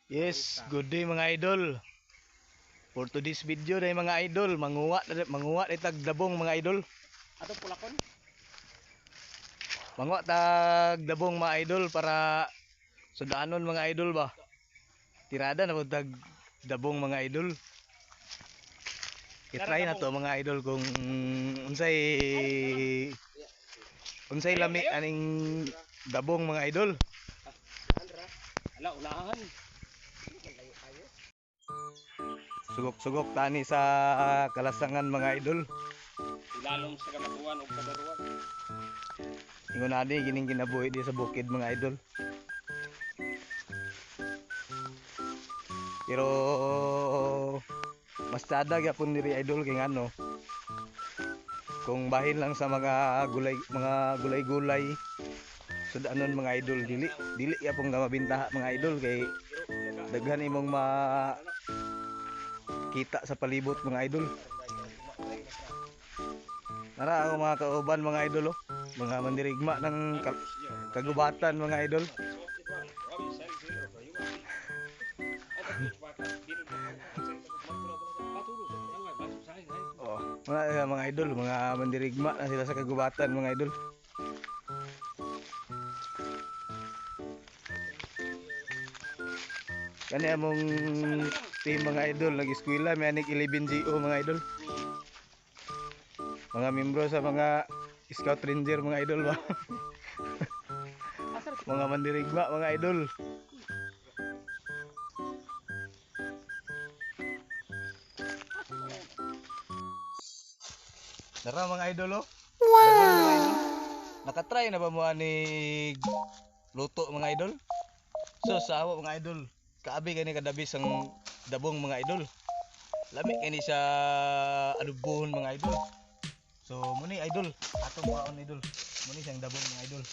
Yes, good day mga idol. For today's video day mga idol, manguha itag dabong mga idol. Ato pulakon. Manguha tag dabong mga idol para sudanon mga idol ba. Tirada na po tag dabong mga idol. I-try na to mga idol kung unsay lami aning dabong mga idol. Ala unahan. Sugok-sugok tani sa kalasangan mga idol. Ilalom sa kamatuan o kadaruan. Ingon adi gining kinabuhi di sa bukid mga idol. Pero mas tada gyapon diri idol kay ngano. Kung bahin lang sa mga gulay-gulay sudanon mga idol dili yapon nga mabintaha mga idol kay daghan imong kita sa palibot mga idol. Nara ako mga kauban mga idol oh. Mga mandirigma ng kagubatan mga idol. Oh, mga idol, mga mandirigma na sila sa kagubatan mga idol. Kani among team mga idol nag-eskwela may anik 11GO mga idol. Mga membro sa mga Scout Ranger mga idol ba. Mga mandirigma mga idol. Tara mga idol oh. Wow. Nakatry na ba mo ani luto mga idol? So sa awa mga idol, kaabi kani kadabis ang dabong mga idol. Lami kani sa adobohon mga idol. So muni idol, atong baon idol. Muni siyang dabong mga idol.